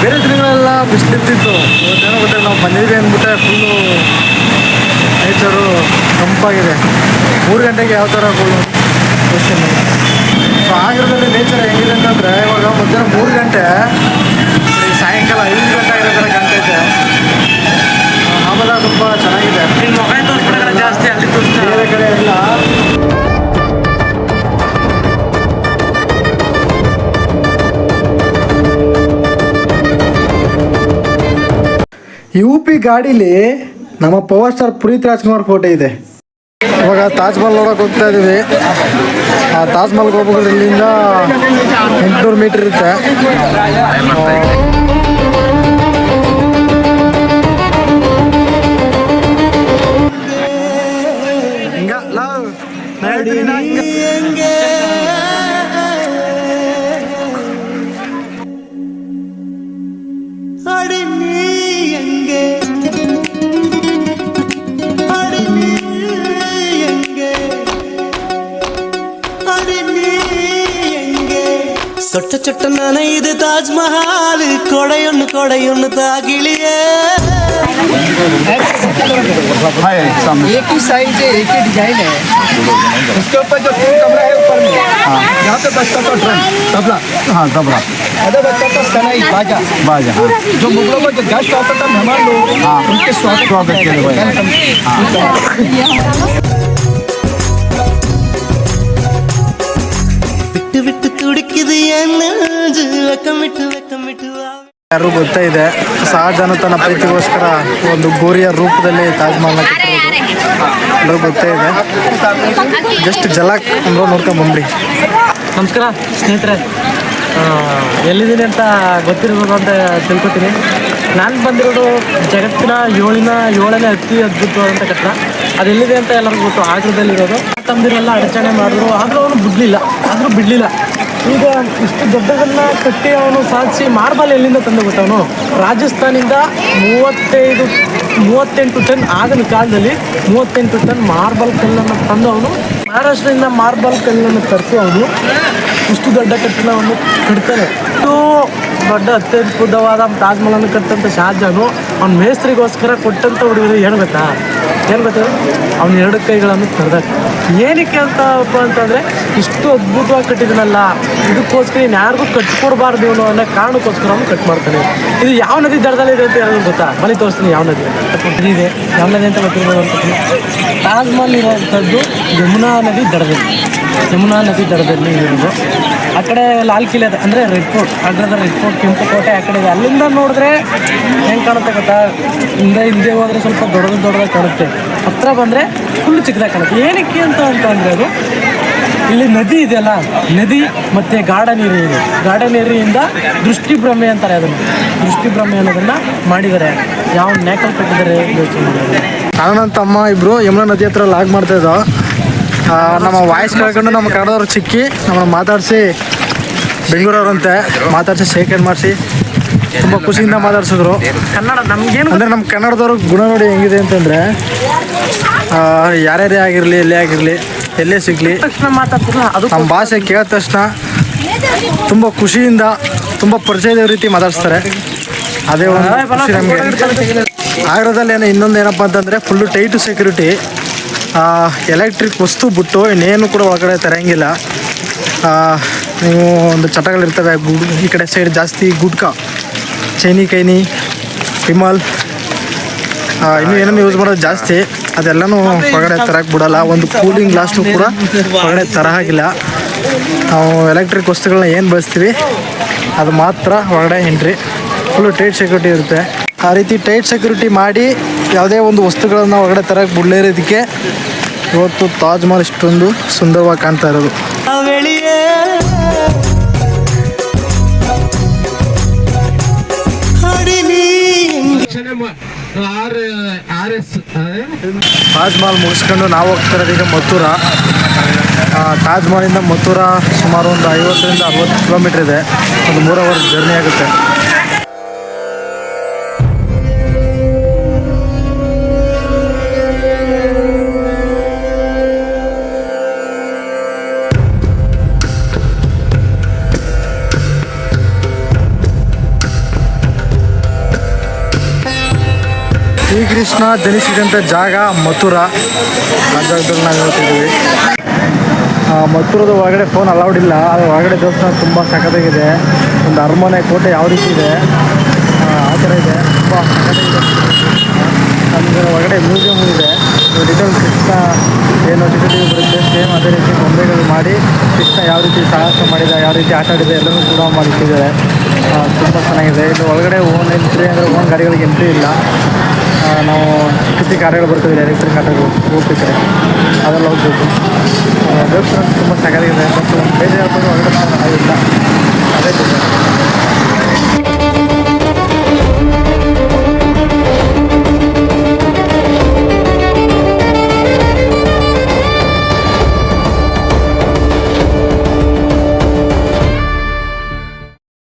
ಬೇರೆ ದಿನಗಳೆಲ್ಲ ಬಿಸಿಲಿರ್ತಿತ್ತು. ಇವತ್ತೇನೋ ಗೊತ್ತಿಲ್ಲ, ನಾವು ಬಂದಿದ್ವಿ ಅಂದ್ಬಿಟ್ಟೆ ಫುಲ್ಲು ನೇಚರು ತಂಪಾಗಿದೆ. 3 ಗಂಟೆಗೆ ಯಾವ ಥರ ಫುಲ್ಲು ಕ್ವಶನ್. ಸೊ ಆಗಿರೋದ್ರಲ್ಲಿ ನೇಚರ್ ಹೆಂಗಿದೆ ಅಂತಂದರೆ, ಇವಾಗ ಮಧ್ಯಾಹ್ನ 3 ಗಂಟೆ, ಸಾಯಂಕಾಲ 5 ಗಂಟೆ ಆಗಿರೋ ಥರ ಕಾಣ್ತೈತೆ. ಆಮೇಲೆ ತುಂಬ ಚೆನ್ನಾಗಿದೆ. ಮೊಬೈಲ್ ತೋರಿಸ್ಬಿಟ್ರೆ ಜಾಸ್ತಿ ಅಲ್ಲಿ ಬೇರೆ ಕಡೆ ಎಲ್ಲ. UP ಗಾಡೀಲಿ ನಮ್ಮ power star Puneeth Rajkumar photo ಇದೆ. ಇವಾಗ ತಾಜ್ ಮಹಲ್ ನೋಡೋಕೆ ಹೋಗ್ತಾ ಇದ್ದೀವಿ. ಆ ತಾಜ್ ಮಹಲ್ಗೆ ಹೋಗ್ಬೇಕಾದ್ರೆ ಇಲ್ಲಿಂದ 800 ಮೀಟರ್ ಇರುತ್ತೆ. சொட்ட சொட்ட நனையுது தாஜ்மஹால் கொடையொன்னு தாகிலியே एक ही साइज है, एक ही डिजाइन है. उसके ऊपर जो 3 कमरा है ऊपर में, यहाँ पे बच्चा का ड्रम तबला, हाँ तबला, अदर बच्चा का सनाई बाजा, हाँ. जो मुगलों को जो गेस्ट आता था मेहमान लोग, हाँ, उनके स्वागत के लिए விட்டு விட்டு துடிக்குது என்ன வெக்கமிட்டு ಯಾರು ಗೊತ್ತಾ ಇದೆ, ಶಹಜಾನ್ ತನ್ನ ಪ್ರೀತಿಗೋಸ್ಕರ ಒಂದು ಗೋರಿಯ ರೂಪದಲ್ಲಿ ತಾಜ್ ಮಹಲ್ನ ಕಟ್ಟಿರೋದು ಎಲ್ಲರೂ ಗೊತ್ತೇ ಇದೆ. ಜಸ್ಟ್ ಜಲಕ್ ಅಂದ್ರೆ ನೋಡ್ಕೊಂಡು ಬಂದ್ರಿ. ನಮಸ್ಕಾರ ಸ್ನೇಹಿತರೆ, ಎಲ್ಲಿದ್ದೀನಿ ಅಂತ ಗೊತ್ತಿರ್ಬೋದು ಅಂತ ತಿಳ್ಕೊತೀನಿ. ನಾನು ಬಂದಿರೋದು ಜಗತ್ತಿನ 7ನೇ ಅತಿ ಅದ್ಭುತವಾದಂಥ ಕಟ್ಟಡ. ಅದೆಲ್ಲಿದೆ ಅಂತ ಎಲ್ಲರಿಗೂ ಗೊತ್ತು, ಆಗ್ರದಲ್ಲಿರೋದು. ತಮ್ಮದಿರೆಲ್ಲ ಅಡಚಣೆ ಮಾಡಿದ್ರು, ಆದರೂ ಅವನು ಬಿಡಲಿಲ್ಲ. ಈಗ ಇಷ್ಟು ದೊಡ್ಡದನ್ನು ಕಟ್ಟಿ ಅವನು ಸಾಧಿಸಿ ಮಾರ್ಬಲ್ ಎಲ್ಲಿಂದ ತಂದು ಗೊತ್ತವನು? ರಾಜಸ್ಥಾನಿಂದ 38 ಟನ್ ಆಗಿನ ಕಾಲದಲ್ಲಿ 38 ಟನ್ ಮಾರ್ಬಲ್ ಕಲ್ಲನ್ನು ತಂದು ಅವನು ಮಹಾರಾಷ್ಟ್ರದಿಂದ ಮಾರ್ಬಲ್ ಕಲ್ಲನ್ನು ತರಿಸಿ ಅವನು ಇಷ್ಟು ದೊಡ್ಡ ಕಟ್ಟಡವನ್ನು ಕಟ್ತಾನೆ. ಇದು ದೊಡ್ಡ ಅತ್ಯದ್ಭುತವಾದ ತಾಜ್ ಮಹಲನ್ನು ಕಟ್ಟಂಥ ಶಹಜಾನು ಅವ್ನ ಮೇಸ್ತ್ರಿಗೋಸ್ಕರ ಕೊಟ್ಟಂಥ ಹುಡುಗರು ಏನು ಗೊತ್ತಾ? ಅವ್ನ 2 ಕೈಗಳನ್ನು ಕರೆದಾಗ ಏನಕ್ಕೆ ಅಂತಂದರೆ, ಇಷ್ಟು ಅದ್ಭುತವಾಗಿ ಕಟ್ಟಿದನಲ್ಲ, ಇದಕ್ಕೋಸ್ಕರ ಯಾರಿಗೂ ಕಟ್ಕೊಡ್ಬಾರ್ದು ಇವನು ಅನ್ನೋ ಕಾರಣಕ್ಕೋಸ್ಕರ ಅವನು ಕಟ್ ಮಾಡ್ತಾನೆ. ಇದು ಯಾವ ನದಿ ದಡದಲ್ಲಿದೆ ಅಂತ ಯಾರಿಗೂ ಗೊತ್ತಾ? ಬನ್ನಿ ತೋರಿಸ್ತೀನಿ ಯಾವ ನದಿ ಇದೆ. ಯಾವ ನದಿ ಅಂತ ಗೊತ್ತಿರ್ಬೋದು ಅಂತ. ತಾಜ್ ಮಹಲ್ ಇರೋವಂಥದ್ದು ಯಮುನಾ ನದಿ ದಡದಲ್ಲಿ ಇರೋದು. ಆ ಕಡೆ ಲಾಲ್ ಕಿಲೆ ಅಂದರೆ ರೆಡ್ ಫೋರ್ಟ್, ಆಗ್ರದ ರೆಡ್ ಫೋರ್ಟ್, ಕೆಂಪು ಕೋಟೆ ಆ ಕಡೆ ಇದೆ. ಅಲ್ಲಿಂದ ನೋಡಿದ್ರೆ ಹೆಂಗೆ ಕಾಣುತ್ತೆ ಗೊತ್ತಾ? ಹಿಂದೆ ಹೋದರೆ ಸ್ವಲ್ಪ ದೊಡ್ಡದಾಗಿ ಕಾಣುತ್ತೆ, ಹತ್ರ ಬಂದರೆ ಫುಲ್ ಚಿಕ್ಕದಾಗಿ ಕಾಣುತ್ತೆ. ಏನಕ್ಕೆ ಅಂತಂದರೆ ಅದು ಇಲ್ಲಿ ನದಿ ಇದೆಯಲ್ಲ, ನದಿ ಮತ್ತು ಗಾರ್ಡನ್ ಏರಿಯಾ ಇದೆ. ಗಾರ್ಡನ್ ಏರಿಯಿಂದ ದೃಷ್ಟಿಭ್ರಮೆ ಅಂತಾರೆ. ದೃಷ್ಟಿಭ್ರಮೆ ಅನ್ನೋದನ್ನು ಮಾಡಿದ್ದಾರೆ. ಯಾವ ನೇಕಲ್ ಕಟ್ಟಿದ್ದಾರೆ ಯೋಚನೆ ಮಾಡಿದ್ದಾರೆ. ನಾನು ನನ್ನ ತಮ್ಮ ಇಬ್ಬರು ಯಮುನಾ ನದಿ ಹತ್ರ ಲಾಗ್ ಮಾಡ್ತಾಯಿದ್ದೋ. ನಮ್ಮ ವಾಯ್ಸ್ ಕೇಳ್ಕೊಂಡು ನಮ್ಮ ಕನ್ನಡದವ್ರು ಚಿಕ್ಕಿ ನಮ್ಮನ್ನು ಮಾತಾಡಿಸಿ, ಬೆಂಗಳೂರವ್ರಂತೆ ಮಾತಾಡಿಸಿ ಶೇಕ್ ಹ್ಯಾಂಡ್ ಮಾಡಿಸಿ ತುಂಬ ಖುಷಿಯಿಂದ ಮಾತಾಡ್ಸಿದ್ರು. ಕನ್ನಡ ನಮಗೇನು ಅಂದರೆ ನಮ್ಮ ಕನ್ನಡದವ್ರ ಗುಣ ನೋಡಿ ಹೆಂಗಿದೆ ಅಂತಂದರೆ, ಯಾರ್ಯಾರೇ ಆಗಿರಲಿ, ಎಲ್ಲೇ ಸಿಗಲಿ, ಮಾತಾಡ್ತಾರೆ. ನಮ್ಮ ಭಾಷೆ ಕೇಳಿದ ತಕ್ಷಣ ತುಂಬ ಖುಷಿಯಿಂದ, ತುಂಬ ಪರಿಚಯದ ರೀತಿ ಮಾತಾಡಿಸ್ತಾರೆ. ಅದೇ ಒಂದು ಖುಷಿ ನಮಗೆ. ಆಗ್ರದಲ್ಲಿ ಇನ್ನೊಂದು ಏನಪ್ಪ ಅಂತಂದರೆ ಫುಲ್ಲು ಟೈಟು ಸೆಕ್ಯೂರಿಟಿ. ಎಲೆಕ್ಟ್ರಿಕ್ ವಸ್ತು ಬಿಟ್ಟು ಇನ್ನೇನು ಕೂಡ ಒಳಗಡೆ ತರಂಗಿಲ್ಲ. ನೀವು ಒಂದು ಚಟಗಳಿರ್ತವೆ, ಈ ಕಡೆ ಸೈಡ್ ಜಾಸ್ತಿ ಗುಡ್ಕಾ, ಚೈನಿ ಕೈನಿ, ವಿಮಲ್, ಇನ್ನೂ ಏನೇನು ಯೂಸ್ ಮಾಡೋದು ಜಾಸ್ತಿ. ಅದೆಲ್ಲನೂ ಹೊರಗಡೆ ತರಕ್ಕೆ ಬಿಡೋಲ್ಲ. ಒಂದು ಕೂಲಿಂಗ್ ಗ್ಲಾಸ್ನು ಕೂಡ ಹೊರಗಡೆ ತರ ಆಗಿಲ್ಲ. ನಾವು ಎಲೆಕ್ಟ್ರಿಕ್ ವಸ್ತುಗಳನ್ನ ಏನು ಬಳಸ್ತೀವಿ ಅದು ಮಾತ್ರ ಹೊರಗಡೆ ಎಂಟ್ರಿ. ಫುಲ್ಲು ಟೈಟ್ ಸೆಕ್ಯೂರಿಟಿ ಇರುತ್ತೆ. ಆ ರೀತಿ ಟೈಟ್ ಸೆಕ್ಯೂರಿಟಿ ಮಾಡಿ ಯಾವುದೇ ಒಂದು ವಸ್ತುಗಳನ್ನು ಹೊರಗಡೆ ತರಕ್ಕೆ ಬಿಡಲೇರೋದಕ್ಕೆ ಇವತ್ತು ತಾಜ್ ಮಹಲ್ ಇಷ್ಟೊಂದು ಸುಂದರವಾಗಿ ಕಾಣ್ತಾ ಇರೋದು. ತಾಜ್ ಮಹಲ್ ಮುಗಿಸ್ಕೊಂಡು ನಾವು ಹೋಗ್ತಿರೋದು ಈಗ ಮಥುರಾ. ತಾಜ್ ಮಹಲಿಂದ ಮಥುರಾ ಸುಮಾರು ಒಂದು 50ರಿಂದ 60 ಕಿಲೋಮೀಟ್ರ್ ಇದೆ. ಒಂದು 3 ಅವರ್ ಜರ್ನಿ ಆಗುತ್ತೆ. ಶ್ರೀಕೃಷ್ಣ ಜನಿಸಿದಂಥ ಜಾಗ ಮಥುರಾ. ಆ ಜಾಗದಲ್ಲಿ ನಾವು ಹೇಳ್ತಿದ್ದೀವಿ. ಮಥುರದ ಒಳಗಡೆ ಫೋನ್ ಅಲೌಡ್ ಇಲ್ಲ. ಅದು ಒಳಗಡೆ ದೇವಸ್ಥಾನ ತುಂಬ ಸಖತ್ತಾಗಿದೆ. ಒಂದು ಅರಮನೆ ಕೋಟೆ ಯಾವ ರೀತಿ ಇದೆ ಆ ಥರ ಇದೆ, ತುಂಬ ಸಖತ್ತಾಗಿದೆ. ನಮಗೆ ಒಳಗಡೆ ಮ್ಯೂಸಿಯಮ್ ಇದೆ. ಲಿಟಲ್ ಕೃಷ್ಣ ಏನು ಟಿಕೆಟಿಗೆ ಬರುತ್ತೆ ಸೇಮ್ ಅದೇ ರೀತಿ ಗೊಂಬೆಗಳು ಮಾಡಿ ಕೃಷ್ಣ ಯಾವ ರೀತಿ ಸಾಹಸ ಮಾಡಿದ, ಯಾವ ರೀತಿ ಆಟ ಆಡಿದೆ ಎಲ್ಲನೂ ಕೂಡ ಮಾಡಿಟ್ಟಿದ್ದಾರೆ. ತುಂಬ ಚೆನ್ನಾಗಿದೆ. ಇದು ಒಳಗಡೆ ಓನ್ ಎಂಟ್ರಿ ಅಂದರೆ ಓನ್ ಗಾಡಿಗಳಿಗೆ ಎಂಟ್ರಿ ಇಲ್ಲ. ನಾವು ಚಿಕ್ಕ ಚಿಕ್ಕ ಆಟಗಳು ಬರ್ತೀವಿ, ಎಲೆಕ್ಟ್ರಿಕ್ ಆಟಗಳು ಹೋಗ್ಬೇಕಾರೆ ಅದೆಲ್ಲ ಹೋಗ್ಬೇಕು. ದೇವಸ್ಥಾನ ತುಂಬ ಚೆನ್ನಾಗಿದೆ. ಮತ್ತು ಒಂದು ಬೇಜಾರು ಒಳಗಡೆ ನಾವು ಇಲ್ಲ ಅದೇ